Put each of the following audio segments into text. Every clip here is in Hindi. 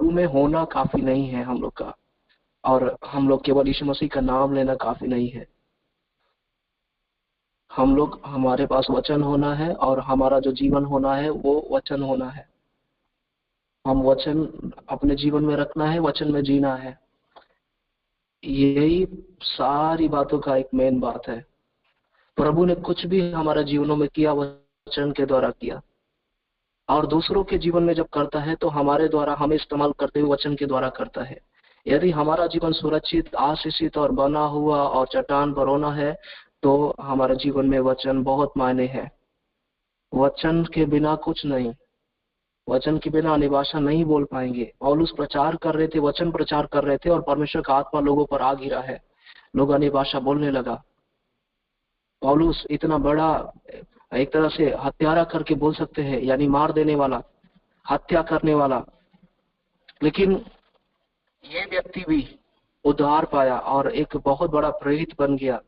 प्रभु में होना काफी नहीं है हम लोग का, और हम लोग केवल यीशु मसीह का नाम लेना काफी नहीं है। हम लोग, हमारे पास वचन होना है और हमारा जो जीवन होना है वो वचन होना है। हम वचन अपने जीवन में रखना है, वचन में जीना है। यही सारी बातों का एक मेन बात है। प्रभु ने कुछ भी हमारे जीवनों में किया वचन के द्वारा किया, और दूसरों के जीवन में जब करता है तो हमारे द्वारा, हमें इस्तेमाल करते हुए वचन के द्वारा करता है। यदि हमारा जीवन सुरक्षित, आशीषित और बना हुआ और चट्टान पर होना है तो हमारे जीवन में वचन बहुत मायने है। वचन के बिना कुछ नहीं, वचन के बिना निभाषा नहीं बोल पाएंगे। पौलुस प्रचार कर रहे थे, वचन प्रचार कर रहे थे, और परमेश्वर का आत्मा लोगों पर आ गिरा है, लोग अन्य भाषा बोलने लगा। पौलुस इतना बड़ा, एक तरह से हत्यारा करके बोल सकते हैं, यानी मार देने वाला, हत्या करने वाला, लेकिन ये व्यक्ति भी उद्धार पाया और एक बहुत बड़ा प्रेरित बन गया।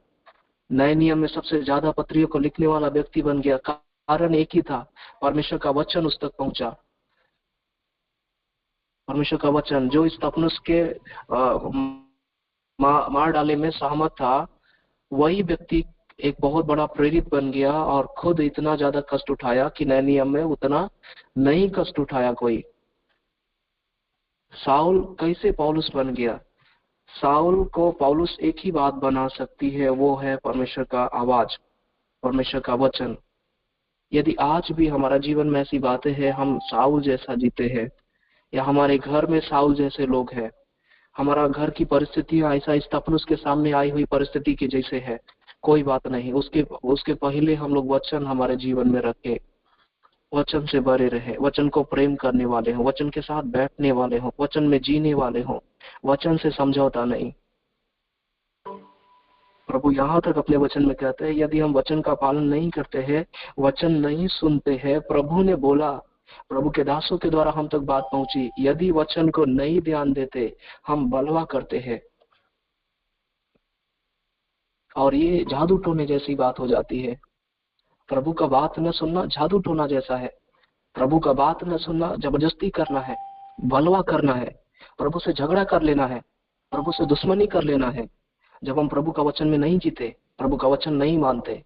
नए नियम में सबसे ज्यादा पत्रियों को लिखने वाला व्यक्ति बन गया। कारण एक ही था, परमेश्वर का वचन उस तक पहुंचा। परमेश्वर का वचन जो स्तिफनुस के मार डाले में सहमत था, वही व्यक्ति एक बहुत बड़ा प्रेरित बन गया और खुद इतना ज्यादा कष्ट उठाया कि नए नियम में उतना नहीं कष्ट उठाया कोई। साउल कैसे पौलुस बन गया? साउल को पौलुस एक ही बात बना सकती है, वो है परमेश्वर का आवाज, परमेश्वर का वचन। यदि आज भी हमारा जीवन में ऐसी बातें हैं, हम साउल जैसा जीते हैं, या हमारे घर में साउल जैसे लोग हैं, हमारा घर की परिस्थितियां ऐसा स्तिफनुस के सामने आई हुई परिस्थिति के जैसे है, कोई बात नहीं, उसके पहले हम लोग वचन हमारे जीवन में रखे, वचन से भरे रहे, वचन को प्रेम करने वाले हो, वचन के साथ बैठने वाले हो, वचन में जीने वाले हो, वचन से समझौता नहीं। प्रभु यहाँ तक अपने वचन में कहते हैं, यदि हम वचन का पालन नहीं करते हैं, वचन नहीं सुनते हैं, प्रभु ने बोला, प्रभु के दासों के द्वारा हम तक बात पहुंची, यदि वचन को नहीं ध्यान देते, हम बलवा करते हैं, और ये जादू टोने जैसी बात हो जाती है। प्रभु का बात न सुनना जादू टोना जैसा है। प्रभु का बात न सुनना जबरदस्ती करना है, बलवा करना है, प्रभु से झगड़ा कर लेना है, प्रभु से दुश्मनी कर लेना है। जब हम प्रभु का वचन में नहीं जीते, प्रभु का वचन नहीं मानते,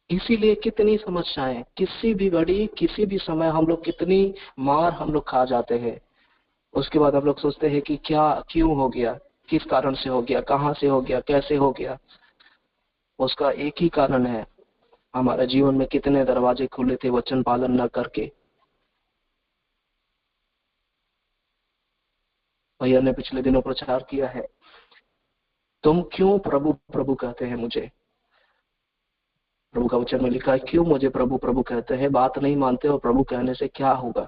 इसीलिए कितनी समस्याएं, किसी भी घड़ी, किसी भी समय हम लोग कितनी मार हम लोग खा जाते हैं। उसके बाद हम लोग सोचते हैं कि क्या, क्यों हो गया, किस कारण से हो गया, कहां से हो गया, कैसे हो गया। उसका एक ही कारण है, हमारे जीवन में कितने दरवाजे खुले थे वचन पालन न करके। भैया ने पिछले दिनों प्रचार किया है, तुम क्यों प्रभु प्रभु कहते हैं मुझे। प्रभु का वचन में लिखा है, क्यों मुझे प्रभु प्रभु कहते हैं, बात नहीं मानते, और प्रभु कहने से क्या होगा।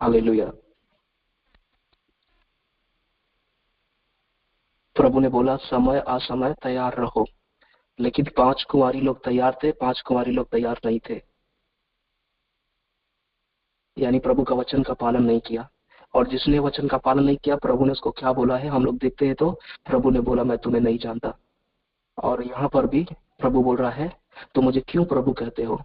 हालेलुया। प्रभु ने बोला, समय असमय तैयार रहो, लेकिन 5 कुंवारी लोग तैयार थे, 5 कुंवारी लोग तैयार नहीं थे, यानी प्रभु का वचन का पालन नहीं किया। और जिसने वचन का पालन नहीं किया, प्रभु ने उसको क्या बोला है हम लोग देखते हैं, तो प्रभु ने बोला, मैं तुम्हें नहीं जानता। और यहाँ पर भी प्रभु बोल रहा है, तो मुझे क्यों प्रभु कहते हो।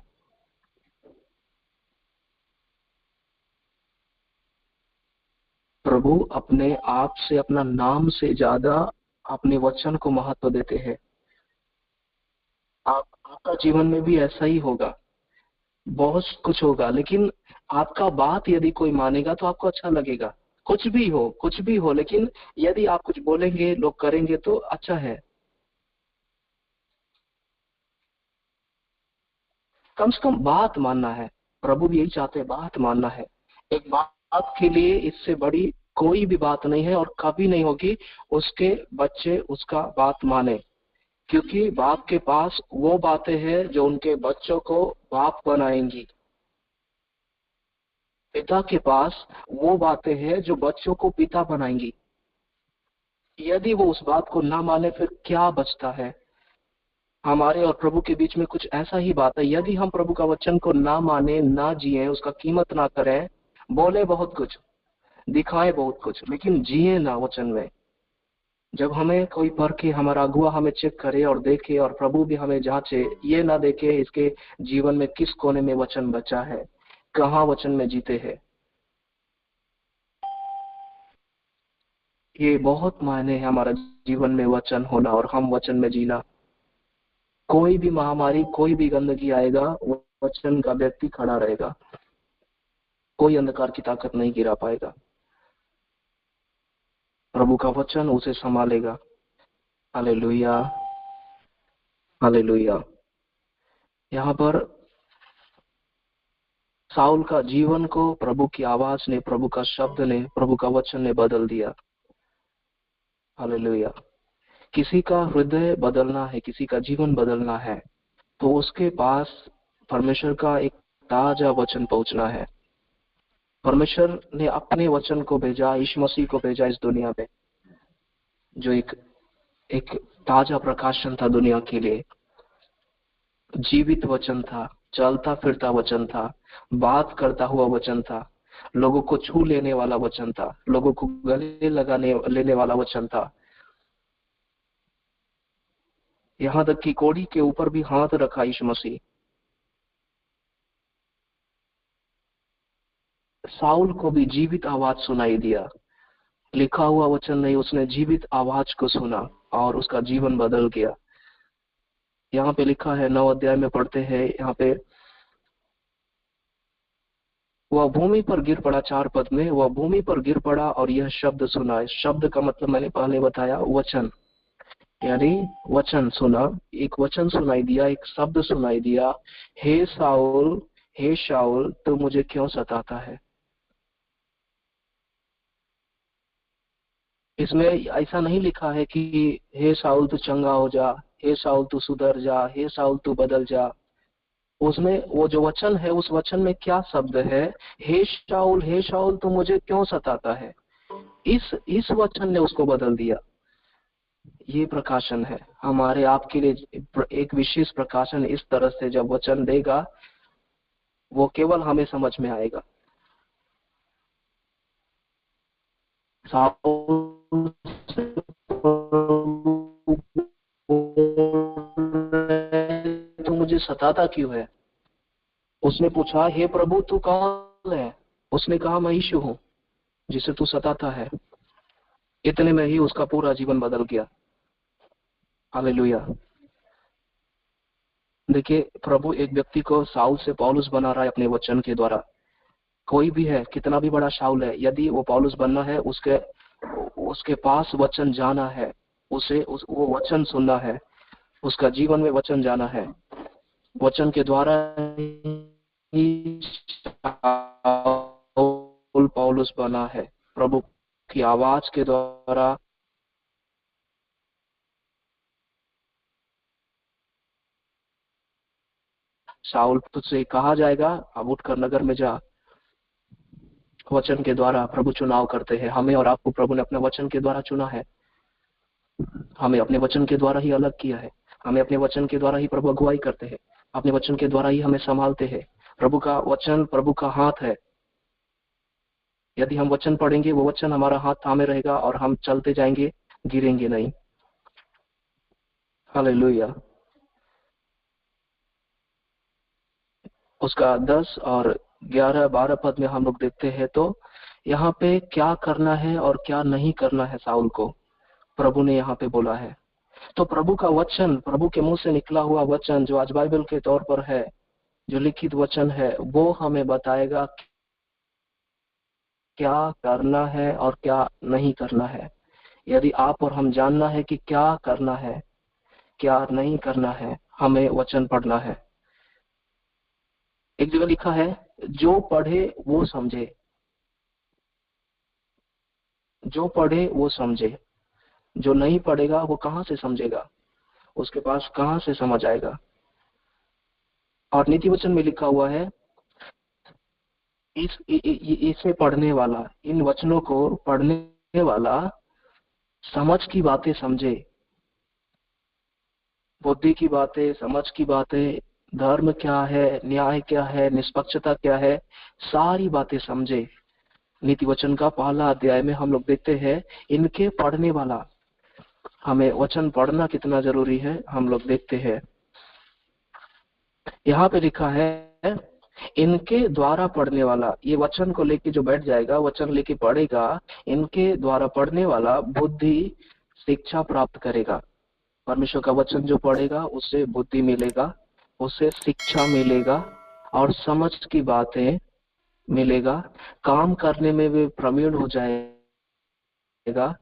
प्रभु अपने आप से, अपना नाम से ज्यादा अपने वचन को महत्व देते हैं। आपका जीवन में भी ऐसा ही होगा, बहुत कुछ होगा, लेकिन आपका बात यदि कोई मानेगा तो आपको अच्छा लगेगा। कुछ भी हो, कुछ भी हो, लेकिन यदि आप कुछ बोलेंगे, लोग करेंगे तो अच्छा है। कम से कम बात मानना है। प्रभु भी यही चाहते हैं, बात मानना है। एक बात के लिए इससे बड़ी कोई भी बात नहीं है, और कभी नहीं होगी उसके बच्चे उसका बात माने, क्योंकि बाप के पास वो बातें हैं जो उनके बच्चों को बाप बनाएंगी। पिता के पास वो बातें हैं जो बच्चों को पिता बनाएंगी। यदि वो उस बात को ना माने, फिर क्या बचता है। हमारे और प्रभु के बीच में कुछ ऐसा ही बात है, यदि हम प्रभु का वचन को ना माने, ना जिए, उसका कीमत ना करें, बोले बहुत कुछ, दिखाए बहुत कुछ, लेकिन जिए ना वचन में, जब हमें कोई परखे, हमारा अगुआ हमें चेक करे और देखे और प्रभु भी हमें जांचे, ये ना देखे इसके जीवन में किस कोने में वचन बचा है, कहाँ वचन में जीते हैं। ये बहुत मायने है हमारा जीवन में वचन होना और हम वचन में जीना। कोई भी महामारी, कोई भी गंदगी आएगा, वो वचन का व्यक्ति खड़ा रहेगा, कोई अंधकार की ताकत नहीं गिरा पाएगा। प्रभु का वचन उसे संभालेगा। Hallelujah, hallelujah. यहाँ पर साउल का जीवन को प्रभु की आवाज ने, प्रभु का शब्द ने, प्रभु का वचन ने बदल दिया। हालेलुया। किसी का हृदय बदलना है, किसी का जीवन बदलना है, तो उसके पास परमेश्वर का एक ताजा वचन पहुंचना है। परमेश्वर ने अपने वचन को भेजा, यीशु मसीह को भेजा इस दुनिया में, जो एक ताजा प्रकाशन था दुनिया के लिए। जीवित वचन था, चलता फिरता वचन था, बात करता हुआ वचन था, लोगों को छू लेने वाला वचन था, लोगों को गले लेने वाला वचन था। यहाँ तक कि कोड़ी के ऊपर भी हाथ रखा यीशु मसीह। साउल को भी जीवित आवाज सुनाई दिया, लिखा हुआ वचन नहीं, उसने जीवित आवाज को सुना और उसका जीवन बदल गया। यहाँ पे लिखा है, 9 अध्याय में पढ़ते हैं, यहाँ पे वह भूमि पर गिर पड़ा, 4 पद में, वह भूमि पर गिर पड़ा और यह शब्द सुना। इस शब्द का मतलब मैंने पहले बताया, वचन, यानी वचन सुना, एक वचन सुनाई दिया, एक शब्द सुनाई दिया, हे शाऊल, हे शाऊल, तू मुझे क्यों सताता है। इसमें ऐसा नहीं लिखा है कि हे शाऊल तू चंगा हो जा, हे शाऊल तू सुधर जा, हे शाऊल तू बदल जा। उसमें वो जो वचन है, उस वचन में क्या शब्द है, हे शाऊल तू मुझे क्यों सताता है। इस वचन ने उसको बदल दिया। ये प्रकाशन है हमारे आपके लिए, एक विशेष प्रकाशन। इस तरह से जब वचन देगा, वो केवल हमें समझ में आएगा। तो मुझे सताता क्यों है। उसने पूछा, हे प्रभु तू कौन है। उसने कहा, मैं यीशु हूं जिसे तू सताता है। इतने में ही उसका पूरा जीवन बदल गया। हालेलुया। देखिए, प्रभु एक व्यक्ति को साउल से पौलुस बना रहा है अपने वचन के द्वारा। कोई भी है, कितना भी बड़ा शाऊल है, यदि वो पौलुस बनना है, उसके पास वचन जाना है, वो वचन सुनना है, उसका जीवन में वचन जाना है। वचन के द्वारा ही शाऊल पौलुस बना है, प्रभु की आवाज के द्वारा। शाऊल तुझसे कहा जाएगा, अब उठकर नगर में जा। वचन के द्वारा प्रभु चुनाव करते हैं हमें और आपको। प्रभु ने अपने वचन के द्वारा चुना है, हमें अपने वचन के द्वारा ही अलग किया है, हमें अपने वचन के द्वारा ही प्रभु अगुवाई करते हैं, अपने वचन के द्वारा ही हमें संभालते हैं। प्रभु का वचन प्रभु का हाथ है। यदि हम वचन पढ़ेंगे, वो वचन हमारा हाथ थामे रहेगा और हम चलते जाएंगे, गिरेंगे नहीं। हालेलुया। उसका 10 और 11, 12 पद में हम लोग देखते हैं, तो यहाँ पे क्या करना है और क्या नहीं करना है साउल को प्रभु ने यहाँ पे बोला है। तो प्रभु का वचन, प्रभु के मुंह से निकला हुआ वचन, जो आज बाइबल के तौर पर है, जो लिखित वचन है, वो हमें बताएगा क्या करना है और क्या नहीं करना है। यदि आप और हम जानना है कि क्या करना है, क्या नहीं करना है, हमें वचन पढ़ना है। एक जगह लिखा है, जो पढ़े वो समझे, जो पढ़े वो समझे। जो नहीं पढ़ेगा वो कहां से समझेगा, उसके पास कहां से समझ आएगा। और नीति वचन में लिखा हुआ है, इसे पढ़ने वाला, इन वचनों को पढ़ने वाला समझ की बातें समझे, बुद्धि की बातें, समझ की बातें, धर्म क्या है, न्याय क्या है, निष्पक्षता क्या है, सारी बातें समझे। नीति वचन का पहला अध्याय में हम लोग देखते हैं, इनके पढ़ने वाला, हमें वचन पढ़ना कितना जरूरी है हम लोग देखते हैं। यहाँ पे लिखा है इनके द्वारा पढ़ने वाला, ये वचन को लेके जो बैठ जाएगा, वचन लेके पढ़ेगा, इनके द्वारा पढ़ने वाला बुद्धि शिक्षा प्राप्त करेगा। परमेश्वर का वचन जो पढ़ेगा उससे बुद्धि मिलेगा, उससे शिक्षा मिलेगा और समझ की बातें मिलेगा, काम करने में भी प्रवीण हो जाएगा